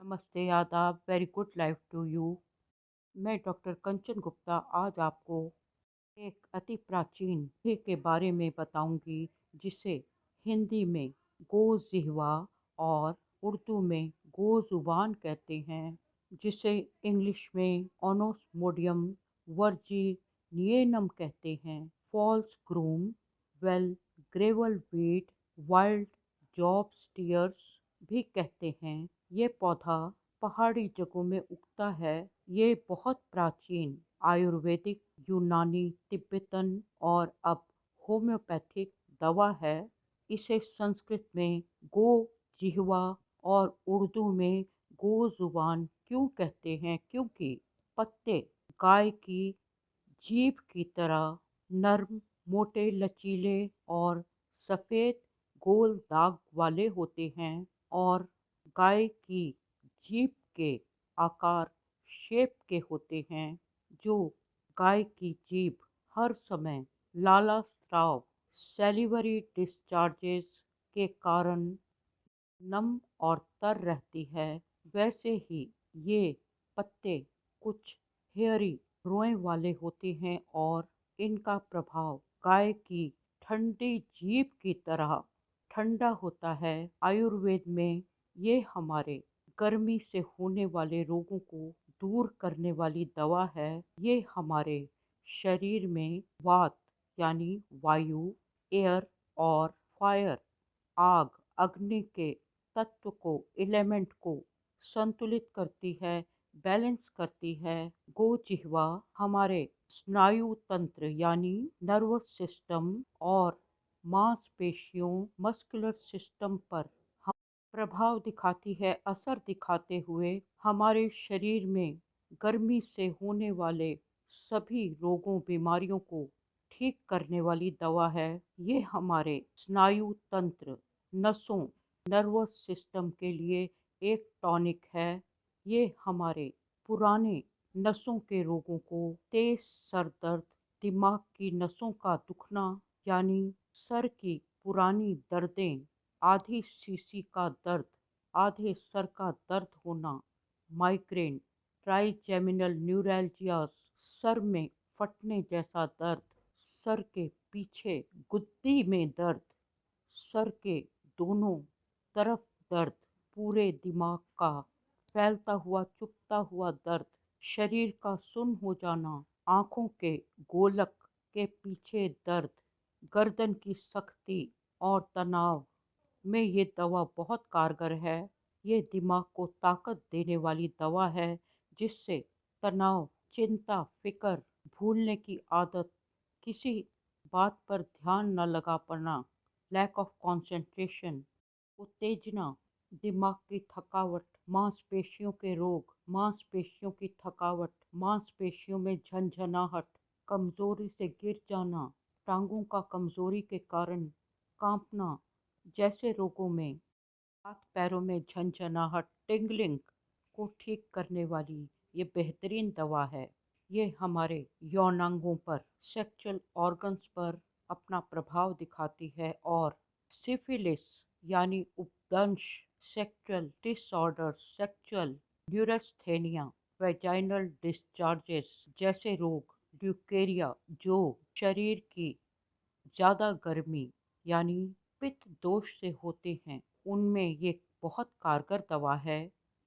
नमस्ते, आदाब, very good life to you. मैं डॉक्टर कंचन गुप्ता आज आपको एक अति प्राचीन विधि के बारे में बताऊंगी जिसे हिंदी में गो जिह्वा और उर्दू में गो जुबान कहते हैं, जिसे इंग्लिश में ओनोस्मोडियम वर्जिनिएनम कहते हैं। False gromwell gravel weed, wild Job's tears भी कहते हैं। ये पौधा पहाड़ी जगहों में उगता है। ये बहुत प्राचीन आयुर्वेदिक, यूनानी, तिब्बतन और अब होम्योपैथिक दवा है। इसे संस्कृत में गो जिह्वा और उर्दू में गो जुबान क्यों कहते हैं? क्योंकि पत्ते गाय की जीभ की तरह नर्म, मोटे, लचीले और सफ़ेद गोल दाग वाले होते हैं और गाय की जीभ के आकार शेप के होते हैं, जो गाय की जीभ हर समय लाला स्राव सैलिवरी डिस्चार्जेस के कारण नम और तर रहती है। वैसे ही ये पत्ते कुछ हेयरी, रोए वाले होते हैं और इनका प्रभाव गाय की ठंडी जीभ की तरह ठंडा होता है। आयुर्वेद में ये हमारे गर्मी से होने वाले रोगों को दूर करने वाली दवा है। ये हमारे शरीर में वात यानी वायु, एयर और फायर आग, अग्नि के तत्व को, एलिमेंट को संतुलित करती है, बैलेंस करती है। गो जिह्वा हमारे स्नायु तंत्र यानी नर्वस सिस्टम और मांसपेशियों, मस्कुलर सिस्टम पर प्रभाव दिखाती है। असर दिखाते हुए हमारे शरीर में गर्मी से होने वाले सभी रोगों, बीमारियों को ठीक करने वाली दवा है। ये हमारे स्नायु तंत्र, नसों, नर्वस सिस्टम के लिए एक टॉनिक है। ये हमारे पुराने नसों के रोगों को, तेज सर दर्द, दिमाग की नसों का दुखना यानी सर की पुरानी दर्दें, आधी शीशी का दर्द, आधे सर का दर्द होना, माइग्रेन, ट्राइजेमिनल न्यूरैल्जियास, सर में फटने जैसा दर्द, सर के पीछे गुद्दी में दर्द, सर के दोनों तरफ दर्द, पूरे दिमाग का फैलता हुआ, चुभता हुआ दर्द, शरीर का सुन्न हो जाना, आँखों के गोलक के पीछे दर्द, गर्दन की सख्ती और तनाव में ये दवा बहुत कारगर है। ये दिमाग को ताकत देने वाली दवा है, जिससे तनाव, चिंता, फिक्र, भूलने की आदत, किसी बात पर ध्यान न लगा पाना, लैक ऑफ कंसंट्रेशन, उत्तेजना, दिमाग की थकावट, मांसपेशियों के रोग, मांसपेशियों की थकावट, मांसपेशियों में झंझनाहट, कमजोरी से गिर जाना, टांगों का कमजोरी के कारण कांपना जैसे रोगों में, हाथ पैरों में झंझनाहट, टिंगलिंग को ठीक करने वाली ये बेहतरीन दवा है। ये हमारे यौनांगों पर, सेक्सुअल ऑर्गन्स पर अपना प्रभाव दिखाती है और सिफिलिस यानी उपदंश, sexual disorder, sexual neurasthenia, vaginal discharges जैसे रोग, ड्यूकेरिया जो शरीर की ज़्यादा गर्मी यानी पित्त दोष से होते हैं, उनमें ये बहुत कारगर दवा है।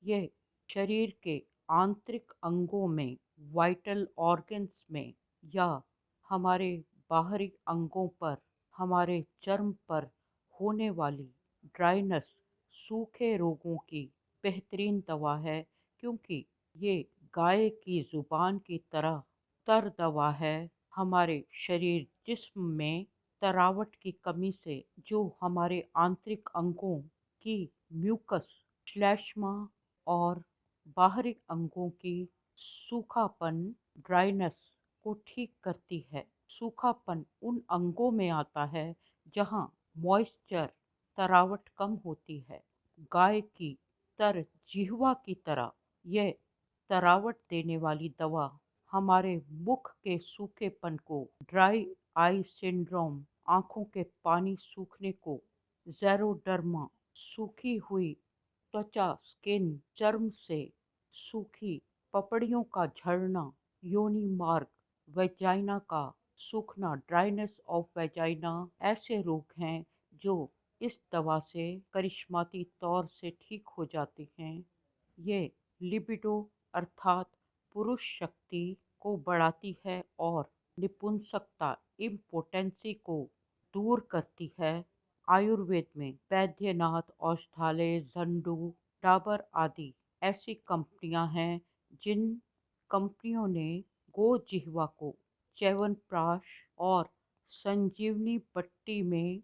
ये शरीर के आंतरिक अंगों में, वाइटल ऑर्गन्स में या हमारे बाहरी अंगों पर, हमारे चर्म पर होने वाली ड्राइनेस, सूखे रोगों की बेहतरीन दवा है, क्योंकि ये गाय की जुबान की तरह तर दवा है। हमारे शरीर, जिस्म में तरावट की कमी से जो हमारे आंतरिक अंगों की म्यूकस, श्लेष्मा और बाहरी अंगों की सूखापन, ड्राइनेस को ठीक करती है। सूखापन उन अंगों में आता है जहाँ मॉइस्चर, तरावट कम होती है। गाय की तर जिह्वा की तरह यह तरावट देने वाली दवा हमारे मुख के सूखेपन को, ड्राई आई सिंड्रोम, आँखों के पानी सूखने को, ज़ेरोडर्मा, सूखी हुई त्वचा स्किन, चर्म से सूखी पपड़ियों का झड़ना, योनि मार्ग, वेजाइना का सूखना, ड्राइनेस ऑफ वेजाइना ऐसे रोग हैं जो इस दवा से करिश्माती तौर से ठीक हो जाते हैं। ये लिबिडो अर्थात पुरुष शक्ति को बढ़ाती है और निपुंसकता इम्पोटेंसी को दूर करती है। आयुर्वेद में बैद्यनाथ औषधालय, झंडू, डाबर आदि ऐसी कंपनियां हैं जिन कंपनियों ने गोजिह्वा को च्यवनप्राश और संजीवनी बट्टी में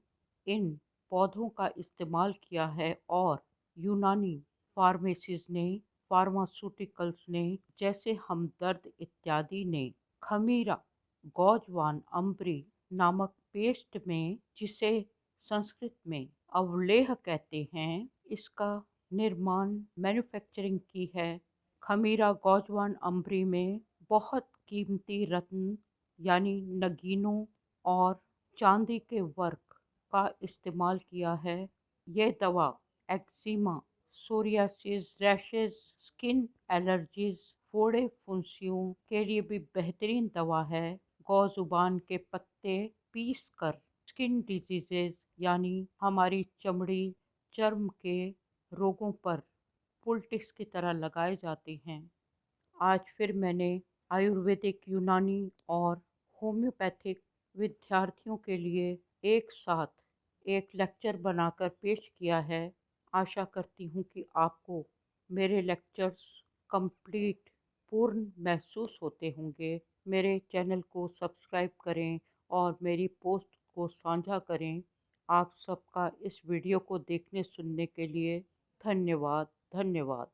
इन पौधों का इस्तेमाल किया है और यूनानी फार्मेसीज ने, फार्मास्यूटिकल्स ने, जैसे हमदर्द इत्यादि ने खमीरा गौजवान अम्बरी नामक पेस्ट में, जिसे संस्कृत में अवलेह कहते हैं, इसका निर्माण मैन्युफैक्चरिंग की है। खमीरा गौजवान अम्बरी में बहुत कीमती रत्न यानी नगीनों और चांदी के वर्क का इस्तेमाल किया है। यह दवा eczema, psoriasis, rashes, skin allergies, फोड़े फुंसियों के लिए भी बेहतरीन दवा है। गौजुबान के पत्ते पीस कर स्किन डिजीजेज यानी हमारी चमड़ी, चर्म के रोगों पर पुलटिक्स की तरह लगाए जाते हैं। आज फिर मैंने आयुर्वेदिक, यूनानी और होम्योपैथिक विद्यार्थियों के लिए एक साथ एक लेक्चर बनाकर पेश किया है। आशा करती हूँ कि आपको मेरे लेक्चर्स कंप्लीट, पूर्ण महसूस होते होंगे। मेरे चैनल को सब्सक्राइब करें और मेरी पोस्ट को साझा करें। आप सबका इस वीडियो को देखने सुनने के लिए धन्यवाद। धन्यवाद।